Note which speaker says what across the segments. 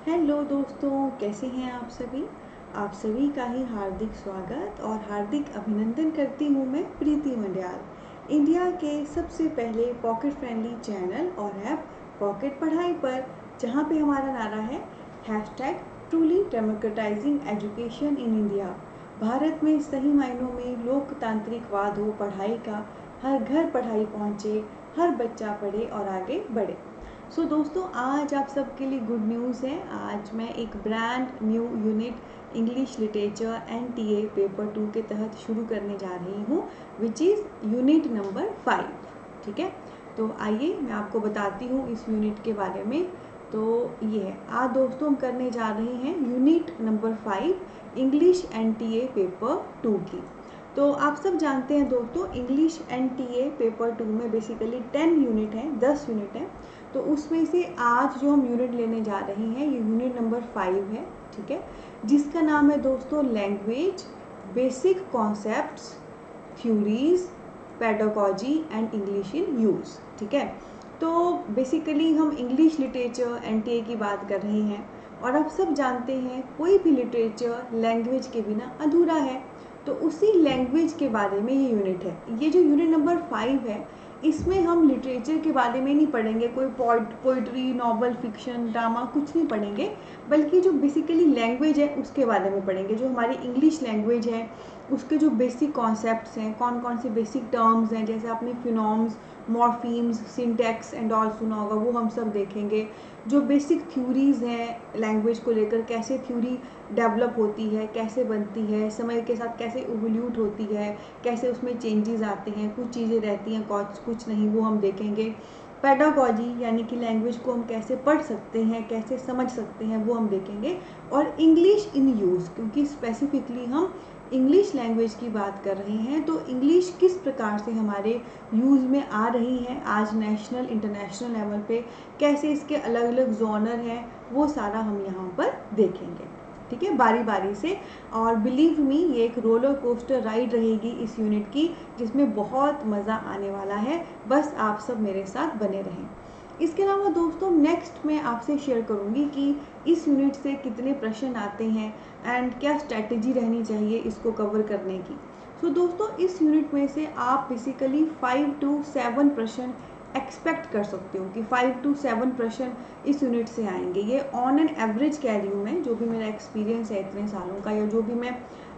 Speaker 1: Hello दोस्तों, कैसे हैं आप सभी। आप सभी का ही हार्दिक स्वागत और हार्दिक अभिनंदन करती हूँ मैं प्रीति मंडियाल इंडिया के सबसे पहले पॉकेट फ्रेंडली चैनल और ऐप पॉकेट पढ़ाई पर, जहाँ पे हमारा नारा है hashtag truly democratising education in India. Bharat में सही मायनों में लोकतांत्रिकवाद हो पढ़ाई का, हर घर पढ़ाई पहुँचे, हर बच्चा पढ़े और आगे बढ़े। दोस्तों, आज आप सबके लिए गुड न्यूज़ है। आज मैं एक brand new unit English literature NTA paper 2 के तहत शुरू करने जा रही हूँ, विच इज़ यूनिट नंबर 5। ठीक है, तो आइए मैं आपको बताती हूँ इस यूनिट के बारे में। तो ये है, आज दोस्तों हम करने जा रहे हैं unit number 5 English NTA paper 2 की। तो आप सब जानते हैं दोस्तों, इंग्लिश NTA पेपर 2 में बेसिकली 10 यूनिट हैं, 10 यूनिट हैं। तो उसमें से आज जो हम यूनिट लेने जा रहे हैं ये यूनिट नंबर 5 है। ठीक है, जिसका नाम है दोस्तों language, basic concepts, theories, pedagogy and English in use. ठीक है, तो बेसिकली हम इंग्लिश लिटरेचर NTA की बात कर रहे हैं और आप सब जानते हैं कोई भी लिटरेचर लैंग्वेज के बिना अधूरा है। तो उसी लैंग्वेज के बारे में ये यूनिट है। ये जो यूनिट नंबर 5 है, इसमें हम लिटरेचर के बारे में नहीं पढ़ेंगे, कोई पोइट्री, नॉवल, फिक्शन, ड्रामा कुछ नहीं पढ़ेंगे, बल्कि जो बेसिकली लैंग्वेज है उसके बारे में पढ़ेंगे। जो हमारी इंग्लिश लैंग्वेज है उसके जो बेसिक कॉन्सेप्ट्स हैं, कौन कौन से बेसिक टर्म्स हैं, जैसे आपने फिनोम्स, मॉर्फीम्स, सिंटैक्स एंड ऑल सुना होगा, वो हम सब देखेंगे। जो बेसिक थ्योरीज़ हैं लैंग्वेज को लेकर, कैसे थ्योरी डेवलप होती है, कैसे बनती है, समय के साथ कैसे इवोल्यूट होती है, कैसे उसमें चेंजेस आते हैं, कुछ चीज़ें रहती हैं, कुछ नहीं, वो हम देखेंगे। पेडागॉजी यानी कि लैंग्वेज को हम कैसे पढ़ सकते हैं, कैसे समझ सकते हैं, वो हम देखेंगे। और इंग्लिश इन यूज़, क्योंकि स्पेसिफिकली हम इंग्लिश लैंग्वेज की बात कर रहे हैं, तो इंग्लिश किस प्रकार से हमारे यूज़ में आ रही है आज नेशनल इंटरनेशनल लेवल पे, कैसे इसके अलग अलग जोनर हैं, वो सारा हम यहाँ पर देखेंगे। ठीक है, बारी बारी से। और बिलीव मी, ये एक रोलर कोस्टर राइड रहेगी इस यूनिट की, जिसमें बहुत मज़ा आने वाला है। बस आप सब मेरे साथ बने रहें। इसके अलावा दोस्तों, नेक्स्ट मैं आपसे शेयर करूंगी कि इस यूनिट से कितने प्रश्न आते हैं एंड क्या स्ट्रैटेजी रहनी चाहिए इसको कवर करने की। दोस्तों, इस यूनिट में से आप बेसिकली 5 to 7 प्रश्न एक्सपेक्ट कर सकते हो कि 5 to 7 प्रश्न इस यूनिट से आएंगे। ये ऑन एन एवरेज कह रही हूँ मैं, जो भी मेरा एक्सपीरियंस है इतने सालों का, या जो भी मैं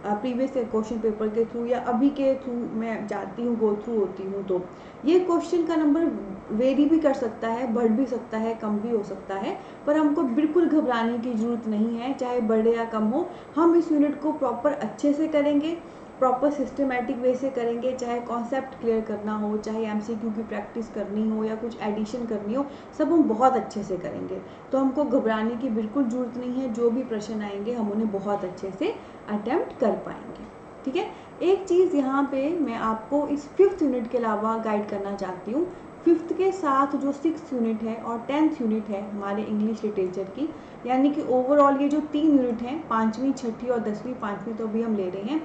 Speaker 1: प्रीवियस क्वेश्चन पेपर के थ्रू या अभी के थ्रू मैं जाती हूँ, गो थ्रू होती हूँ, तो ये क्वेश्चन का नंबर वेरी भी कर सकता है, बढ़ भी सकता है, कम भी हो सकता है। पर हमको बिल्कुल घबराने की ज़रूरत नहीं है, चाहे बढ़े या कम हो। हम इस यूनिट को प्रॉपर अच्छे से करेंगे, प्रॉपर सिस्टमेटिक वे से करेंगे। चाहे कॉन्सेप्ट क्लियर करना हो, चाहे MCQ की प्रैक्टिस करनी हो या कुछ एडिशन करनी हो, सब हम बहुत अच्छे से करेंगे। तो हमको घबराने की बिल्कुल ज़रूरत नहीं है। जो भी प्रश्न आएंगे हम उन्हें बहुत अच्छे से अटेम्प्ट कर पाएंगे। ठीक है, एक चीज़ यहाँ पे मैं आपको इस 5th यूनिट के अलावा गाइड करना चाहती हूँ। 5th के साथ जो 6th यूनिट है और 10th यूनिट है हमारे इंग्लिश लिटरेचर की, यानी कि ओवरऑल ये जो 3 यूनिट हैं, 5वीं, 6ठी और 10वीं, 5वीं तो अभी हम ले रहे हैं,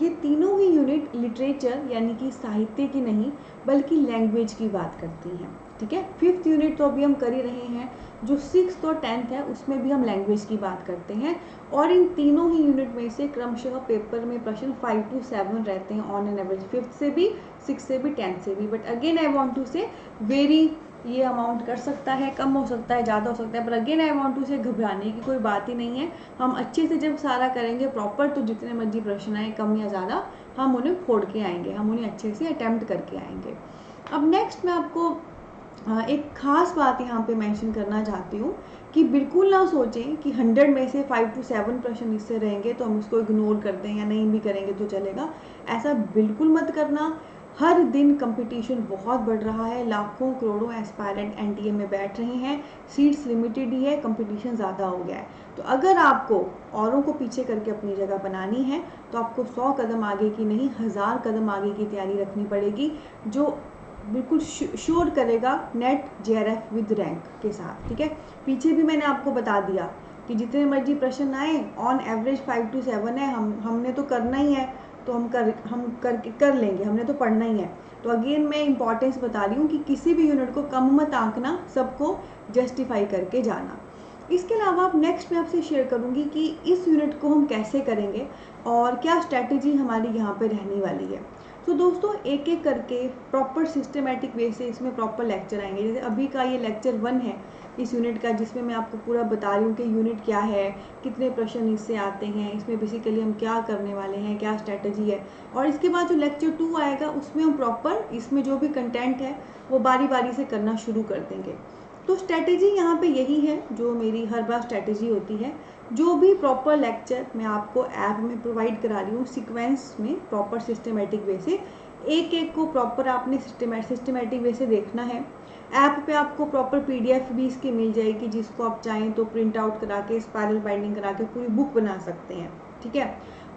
Speaker 1: ये तीनों ही यूनिट लिटरेचर यानी कि साहित्य की नहीं बल्कि लैंग्वेज की बात करती हैं। ठीक है, 5th यूनिट तो अभी हम कर ही रहे हैं। जो 6th और 10th है उसमें भी हम लैंग्वेज की बात करते हैं। और इन तीनों ही यूनिट में से क्रमशः पेपर में प्रश्न 5 to 7 रहते हैं ऑन एन एवरेज, 5th से भी, 6th से भी, 10th से भी। But again I want to say very, ये अमाउंट कर सकता है, कम हो सकता है, ज़्यादा हो सकता है, पर अगेन आई वांट टू से घबराने की कोई बात ही नहीं है। हम अच्छे से जब सारा करेंगे प्रॉपर, तो जितने मर्जी प्रश्न आए, कम या ज़्यादा, हम उन्हें फोड़ के आएंगे, हम उन्हें अच्छे से अटैम्प्ट करके आएंगे। अब नेक्स्ट मैं आपको एक ख़ास बात यहाँ पे मेंशन करना चाहती हूँ कि बिल्कुल ना सोचें कि 100 में से 5 to 7 प्रश्न इससे रहेंगे तो हम इसको इग्नोर कर दें या नहीं भी करेंगे तो चलेगा। ऐसा बिल्कुल मत करना। हर दिन कंपटीशन बहुत बढ़ रहा है, लाखों करोड़ों एस्पायरेंट NTA में बैठ रहे हैं, सीट्स लिमिटेड ही है, कंपटीशन ज़्यादा हो गया है। तो अगर आपको औरों को पीछे करके अपनी जगह बनानी है तो आपको 100 कदम आगे की नहीं, 1000 कदम आगे की तैयारी रखनी पड़ेगी, जो बिल्कुल श्योर करेगा नेट JRF विद रैंक के साथ। ठीक है, पीछे भी मैंने आपको बता दिया कि जितने मर्जी प्रश्न आए, ऑन एवरेज 5 to 7 है, हमने तो करना ही है, तो हम कर लेंगे, हमने तो पढ़ना ही है। तो अगेन मैं इंपॉर्टेंस बता रही हूँ कि किसी भी यूनिट को कम मत आंकना, सबको जस्टिफाई करके जाना। इसके अलावा अब नेक्स्ट मैं आपसे शेयर करूँगी कि इस यूनिट को हम कैसे करेंगे और क्या स्ट्रैटेजी हमारी यहाँ पे रहने वाली है। तो दोस्तों एक एक करके प्रॉपर सिस्टमेटिक वे से इसमें प्रॉपर लेक्चर आएंगे। जैसे अभी का ये लेक्चर 1 है इस यूनिट का, जिसमें मैं आपको पूरा बता रही हूँ कि यूनिट क्या है, कितने प्रश्न इससे आते हैं, इसमें बेसिकली हम क्या करने वाले हैं, क्या स्ट्रैटेजी है। और इसके बाद जो लेक्चर 2 आएगा उसमें हम प्रॉपर इसमें जो भी कंटेंट है वो बारी बारी से करना शुरू कर देंगे। तो स्ट्रैटेजी यहाँ पे यही है जो मेरी हर बार स्ट्रैटेजी होती है। जो भी प्रॉपर लेक्चर मैं आपको ऐप में प्रोवाइड करा रही हूँ सीक्वेंस में प्रॉपर सिस्टमेटिक वे से, एक एक को प्रॉपर आपने सिस्टमेटिक वे से देखना है। ऐप पे आपको प्रॉपर PDF भी इसकी मिल जाएगी, जिसको आप चाहें तो प्रिंट आउट करा के स्पायरल बाइंडिंग करा के पूरी बुक बना सकते हैं। ठीक है,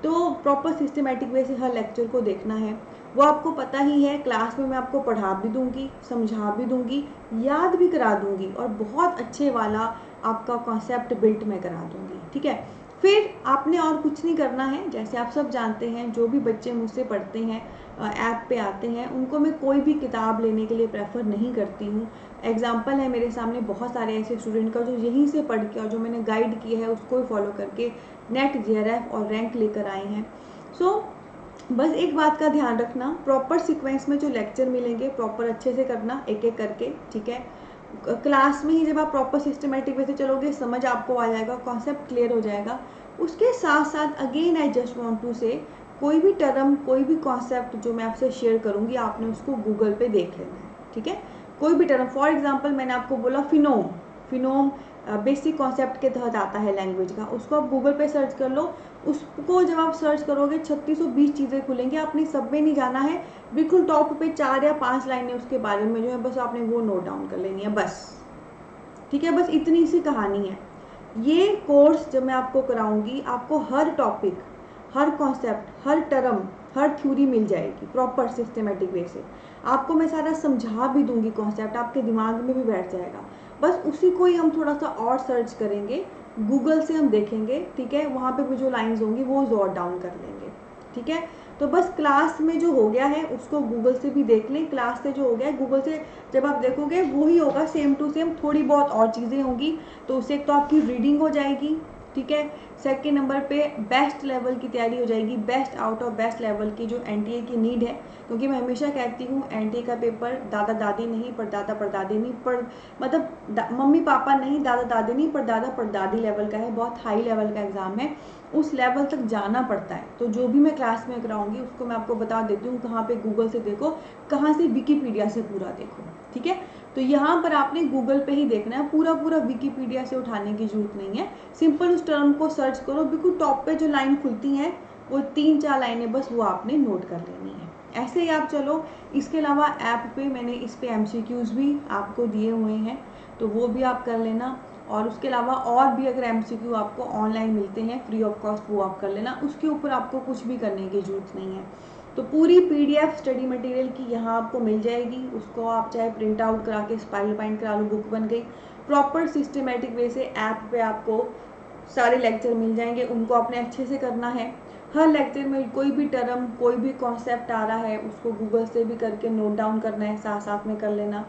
Speaker 1: तो प्रॉपर सिस्टमेटिक वे से हर लेक्चर को देखना है। वो आपको पता ही है, क्लास में मैं आपको पढ़ा भी दूंगी, समझा भी दूंगी, याद भी करा दूंगी और बहुत अच्छे वाला आपका कॉन्सेप्ट बिल्ट मैं करा दूंगी। ठीक है, फिर आपने और कुछ नहीं करना है। जैसे आप सब जानते हैं, जो भी बच्चे मुझसे पढ़ते हैं, ऐप पे आते हैं, उनको मैं कोई भी किताब लेने के लिए प्रेफर नहीं करती हूँ। एग्जाम्पल है मेरे सामने बहुत सारे ऐसे स्टूडेंट का जो यहीं से पढ़ के और जो मैंने गाइड किया है उसको ही फॉलो करके नेट JRF और रैंक लेकर आए हैं। सो बस एक बात का ध्यान रखना, प्रॉपर सीक्वेंस में जो लेक्चर मिलेंगे प्रॉपर अच्छे से करना एक एक करके। ठीक है, क्लास में ही जब आप प्रॉपर सिस्टमेटिक वे से चलोगे समझ आपको आ जाएगा, कॉन्सेप्ट क्लियर हो जाएगा। उसके साथ साथ again I just want to say, कोई भी टर्म कोई भी कॉन्सेप्ट जो मैं आपसे शेयर करूंगी आपने उसको गूगल पे देख लेना है। ठीक है, कोई भी टर्म, फॉर एग्जाम्पल मैंने आपको बोला फिनोम, फिनोम बेसिक कॉन्सेप्ट के तहत आता है लैंग्वेज का, उसको आप गूगल पे सर्च कर लो। उसको जब आप सर्च करोगे 3620 चीज़ें खुलेंगी, आपने सब में नहीं जाना है, बिल्कुल टॉप पे 4 या 5 लाइनें उसके बारे में जो है बस आपने वो नोट डाउन कर लेनी है बस। ठीक है, बस इतनी सी कहानी है। ये कोर्स जब मैं आपको कराऊंगी आपको हर टॉपिक, हर कॉन्सेप्ट, हर टर्म, हर थ्योरी मिल जाएगी प्रॉपर सिस्टमेटिक वे से। आपको मैं सारा समझा भी दूंगी, कॉन्सेप्ट आपके दिमाग में भी बैठ जाएगा। बस उसी को ही हम थोड़ा सा और सर्च करेंगे, गूगल से हम देखेंगे। ठीक है, वहाँ पे भी जो लाइंस होंगी वो जॉट डाउन कर लेंगे। ठीक है, तो बस क्लास में जो हो गया है उसको गूगल से भी देख लें, क्लास से जो हो गया है गूगल से जब आप देखोगे वो ही होगा सेम टू सेम, थोड़ी बहुत और चीज़ें होंगी। तो उससे एक तो आपकी रीडिंग हो जाएगी। ठीक है, सेकेंड नंबर पे बेस्ट लेवल की तैयारी हो जाएगी, best out of best level की जो NTA की नीड है। क्योंकि मैं हमेशा कहती हूँ NTA का पेपर दादा दादी नहीं, परदादा परदादी नहीं, पर मतलब मम्मी पापा नहीं, दादा दादी नहीं, परदादा परदादी लेवल का है, बहुत हाई लेवल का एग्ज़ाम है, उस लेवल तक जाना पड़ता है। तो जो भी मैं क्लास में कराऊंगी उसको मैं आपको बता देती हूँ कहाँ पे गूगल से देखो, कहाँ से विकीपीडिया से पूरा देखो। ठीक है, तो यहाँ पर आपने गूगल पे ही देखना है, पूरा पूरा विकीपीडिया से उठाने की जरूरत नहीं है। सिंपल उस टर्म को सर्च करो, बिल्कुल टॉप पे जो लाइन खुलती हैं वो 3-4 लाइनें बस वो आपने नोट कर लेनी है। ऐसे ही आप चलो। इसके अलावा ऐप पे मैंने इस पे MCQs भी आपको दिए हुए हैं, तो वो भी आप कर लेना। और उसके अलावा और भी अगर MCQ आपको ऑनलाइन मिलते हैं फ्री ऑफ कॉस्ट, वो आप कर लेना। उसके ऊपर आपको कुछ भी करने की ज़रूरत नहीं है। तो पूरी PDF स्टडी मटेरियल की यहाँ आपको मिल जाएगी, उसको आप चाहे प्रिंट आउट करा के स्पाइरल बाइंड करा लो, बुक बन गई। प्रॉपर सिस्टमेटिक वे से ऐप पे आपको सारे लेक्चर मिल जाएंगे, उनको आपने अच्छे से करना है। हर लेक्चर में कोई भी टर्म कोई भी कॉन्सेप्ट आ रहा है उसको गूगल से भी करके नोट डाउन करना है, साथ साथ में कर लेना।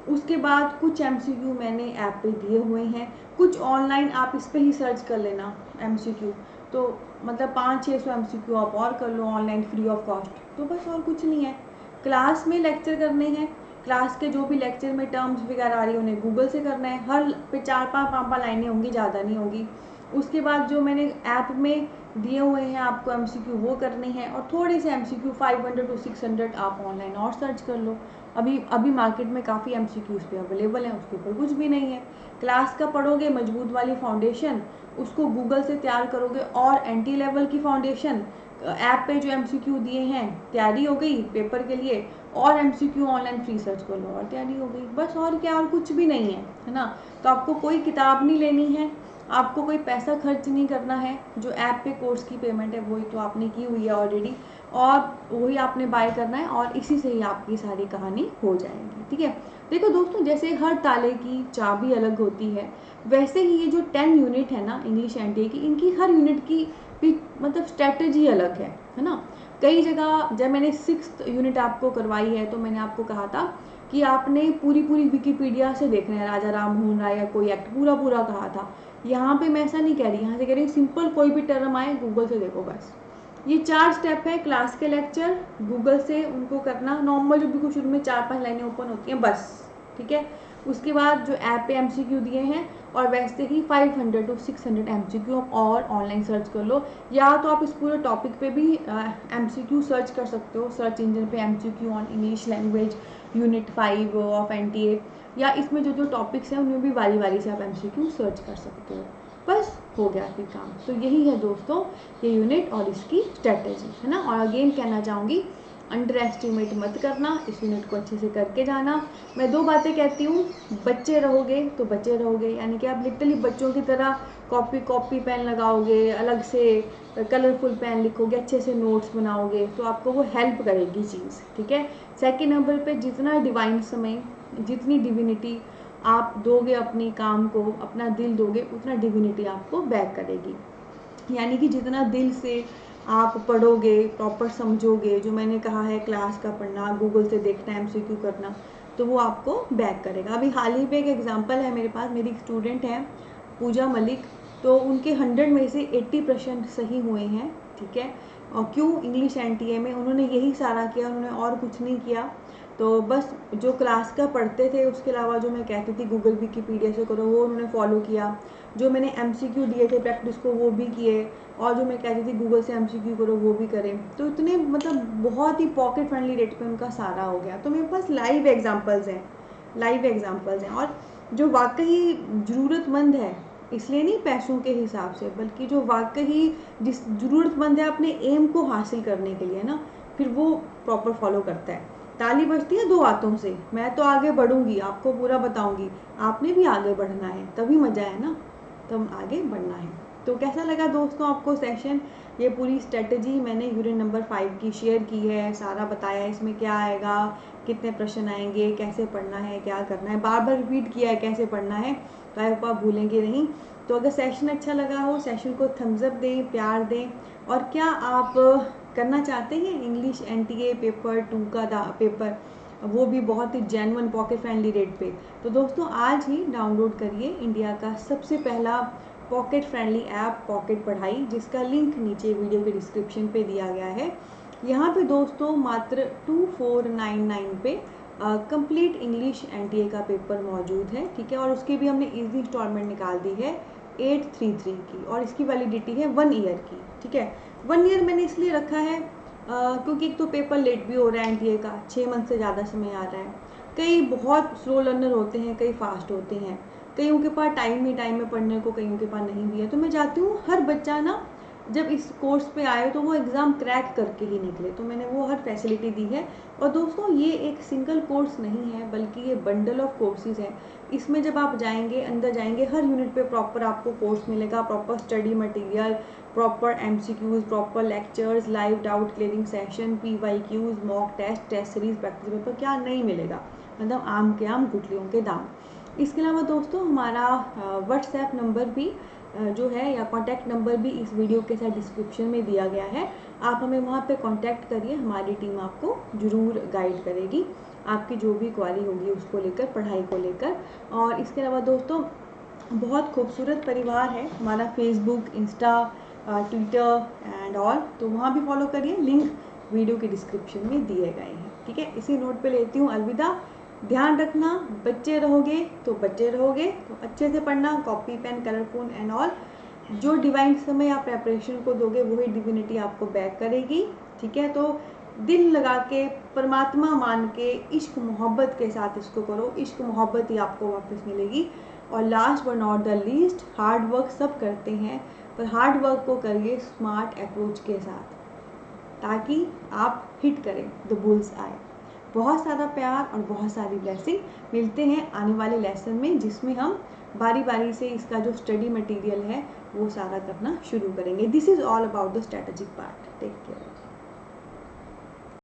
Speaker 1: उसके बाद कुछ MCQ मैंने ऐप पे दिए हुए हैं, कुछ ऑनलाइन आप इस पे ही सर्च कर लेना MCQ। तो मतलब 500-600 MCQ आप और कर लो ऑनलाइन फ्री ऑफ कॉस्ट। तो बस और कुछ नहीं है, क्लास में लेक्चर करने हैं, क्लास के जो भी लेक्चर में टर्म्स वगैरह आ रही है उन्हें गूगल से करना है। हर पे 4-5 लाइनें होंगी, ज़्यादा नहीं होगी। उसके बाद जो मैंने ऐप में दिए हुए हैं आपको MCQ वो करने हैं, और थोड़े से MCQ 500 to 600 आप ऑनलाइन और सर्च कर लो। अभी मार्केट में काफ़ी MCQs पे अवेलेबल है, उसके ऊपर कुछ भी नहीं है। क्लास का पढ़ोगे मजबूत वाली फाउंडेशन, उसको गूगल से तैयार करोगे, और NT लेवल की फाउंडेशन ऐप पे जो MCQ दिए हैं तैयारी हो गई पेपर के लिए, और MCQ ऑनलाइन फ्री सर्च कर लो और तैयारी हो गई। बस और क्या, और कुछ भी नहीं है ना। तो आपको कोई किताब नहीं लेनी है, आपको कोई पैसा खर्च नहीं करना है, जो ऐप पे कोर्स की पेमेंट है वही तो आपने की हुई है ऑलरेडी, और वही आपने बाय करना है, और इसी से ही आपकी सारी कहानी हो जाएगी। ठीक है, देखो दोस्तों, जैसे हर ताले की चाबी अलग होती है, वैसे ही ये जो 10 यूनिट है ना इंग्लिश NTA की, इनकी हर यूनिट की भी मतलब स्ट्रैटेजी अलग है ना। कई जगह जब मैंने 6th यूनिट आपको करवाई है तो मैंने आपको कहा था कि आपने पूरी विकीपीडिया से देखना है, राजा राम मोहन राय या कोई एक्ट पूरा कहा था। यहाँ पे मैं ऐसा नहीं कह रही, यहाँ से कह रही हूँ सिंपल कोई भी टर्म आए गूगल से देखो बस। ये 4 स्टेप है, क्लास के लेक्चर, गूगल से उनको करना, नॉर्मल जो भी कुछ उनमें 4-5 लाइनें ओपन होती हैं बस, ठीक है। उसके बाद जो ऐप पे MCQ दिए हैं, और वैसे ही 500 to 600 MCQ और ऑनलाइन सर्च कर लो, या तो आप इस पूरे टॉपिक पे भी MCQ सर्च कर सकते हो सर्च इंजन पे, MCQ on English language unit 5 of NTA, या इसमें जो जो टॉपिक्स हैं उनमें भी बारी बारी से आप MCQ सर्च कर सकते हो। बस हो गया फिर काम। तो यही है दोस्तों ये यूनिट और इसकी स्ट्रेटेजी, है ना। और अगेन कहना चाहूँगी, अंडर एस्टिमेट मत करना, इस यूनिट को अच्छे से करके जाना। मैं 2 बातें कहती हूँ, बच्चे रहोगे तो बच्चे रहोगे, यानी कि आप लिटरली बच्चों की तरह कॉपी पेन लगाओगे, अलग से कलरफुल पेन लिखोगे, अच्छे से नोट्स बनाओगे, तो आपको वो हेल्प करेगी चीज़, ठीक है। सेकेंड नंबर पे, जितना डिवाइन समय, जितनी डिविनिटी आप दोगे अपनी काम को, अपना दिल दोगे, उतना डिविनिटी आपको बैक करेगी। यानी कि जितना दिल से आप पढ़ोगे, प्रॉपर समझोगे, जो मैंने कहा है क्लास का पढ़ना, गूगल से देखना, MCQ करना, तो वो आपको बैक करेगा। अभी हाल ही पे एक एग्जांपल है मेरे पास, मेरी एक स्टूडेंट है पूजा मलिक, तो उनके 100 में से 80% सही हुए हैं, ठीक है। और क्यों? इंग्लिश NTA में उन्होंने यही सारा किया, उन्होंने और कुछ नहीं किया। तो बस जो क्लास का पढ़ते थे, उसके अलावा जो मैं कहती थी गूगल विकिपीडिया से करो, वो उन्होंने फॉलो किया। जो मैंने MCQ दिए थे प्रैक्टिस को, वो भी किए, और जो मैं कहती थी गूगल से MCQ करो, वो भी करें। तो इतने मतलब बहुत ही पॉकेट फ्रेंडली रेट पे उनका सारा हो गया। तो मेरे पास लाइव एग्जांपल्स हैं, और जो वाकई ज़रूरतमंद है, इसलिए नहीं पैसों के हिसाब से, बल्कि जो वाकई जिस ज़रूरतमंद है अपने एम को हासिल करने के लिए ना, फिर वो प्रॉपर फॉलो करता है। ताली बजती है 2 हाथों से, मैं तो आगे बढ़ूंगी, आपको पूरा बताऊंगी, आपने भी आगे बढ़ना है, तभी मज़ा है ना, तब आगे बढ़ना है। तो कैसा लगा दोस्तों आपको सेशन? ये पूरी स्ट्रेटजी मैंने यूनिट नंबर 5 की शेयर की है, सारा बताया है इसमें क्या आएगा, कितने प्रश्न आएंगे, कैसे पढ़ना है, क्या करना है, बार बार रिपीट किया है कैसे पढ़ना है, तो आई होप आप भूलेंगे नहीं। तो अगर सेशन अच्छा लगा हो, सेशन को थम्स अप दें, प्यार दें। और क्या आप करना चाहते हैं इंग्लिश NTA पेपर 2 का पेपर, वो भी बहुत ही जेन्युइन पॉकेट फ्रेंडली रेट पे, तो दोस्तों आज ही डाउनलोड करिए इंडिया का सबसे पहला पॉकेट फ्रेंडली ऐप पॉकेट पढ़ाई, जिसका लिंक नीचे वीडियो के डिस्क्रिप्शन पे दिया गया है। यहाँ पे दोस्तों मात्र 2499 पे कंप्लीट इंग्लिश NTA का पेपर मौजूद है, ठीक है। और उसकी भी हमने ईजी इंस्टॉलमेंट निकाल दी है 833 की, और इसकी वैलिडिटी है 1 ईयर की, ठीक है। 1 ईयर मैंने इसलिए रखा है क्योंकि एक तो पेपर लेट भी हो रहा है NTA का, 6 मंथ से ज़्यादा समय आ रहा है। कई बहुत स्लो लर्नर होते हैं, कई फास्ट होते हैं, कईयों के पास टाइम में पढ़ने को, कईयों के पास नहीं भी है। तो मैं चाहती हूँ हर बच्चा ना जब इस कोर्स पे आए तो वो एग्ज़ाम क्रैक करके ही निकले, तो मैंने वो हर फैसिलिटी दी है। और दोस्तों ये एक सिंगल कोर्स नहीं है, बल्कि ये बंडल ऑफ कोर्सेज है। इसमें जब आप जाएंगे, अंदर जाएंगे, हर यूनिट पे प्रॉपर आपको कोर्स मिलेगा, proper study material, proper MCQs, proper lectures, live doubt clearing session, PYQs, mock test, test series, practice paper, क्या नहीं मिलेगा, मतलब आम के आम गुठलियों के दाम। इसके अलावा दोस्तों हमारा व्हाट्सएप नंबर भी जो है, या कॉन्टैक्ट नंबर भी इस वीडियो के साथ डिस्क्रिप्शन में दिया गया है। आप हमें वहाँ पे कॉन्टैक्ट करिए, हमारी टीम आपको ज़रूर गाइड करेगी आपकी जो भी क्वारी होगी उसको लेकर, पढ़ाई को लेकर। और इसके अलावा दोस्तों बहुत खूबसूरत परिवार है हमारा, Facebook, Insta, Twitter and all, तो वहाँ भी फॉलो करिए, लिंक वीडियो के डिस्क्रिप्शन में दिए गए हैं, ठीक है। इसी नोट पे लेती हूँ अलविदा। ध्यान रखना, बच्चे रहोगे तो बच्चे रहोगे, तो अच्छे से पढ़ना, copy pen colourful and all. जो डिवाइन समय आप प्रेपरेशन को दोगे वही डिविनिटी आपको बैक करेगी, ठीक है। तो दिल लगा के, परमात्मा मान के, इश्क मोहब्बत के साथ इसको करो, इश्क मोहब्बत ही आपको वापस मिलेगी। और last but not the least, hard work सब करते हैं, पर हार्ड वर्क को करिए स्मार्ट अप्रोच के साथ, ताकि आप हिट करें द बुल्स आई। बहुत सारा प्यार और बहुत सारी ब्लेसिंग। मिलते हैं आने वाले लेसन में, जिसमें हम बारी बारी से इसका जो स्टडी मटेरियल है वो सारा करना शुरू करेंगे। This is all about the strategic part. Take care.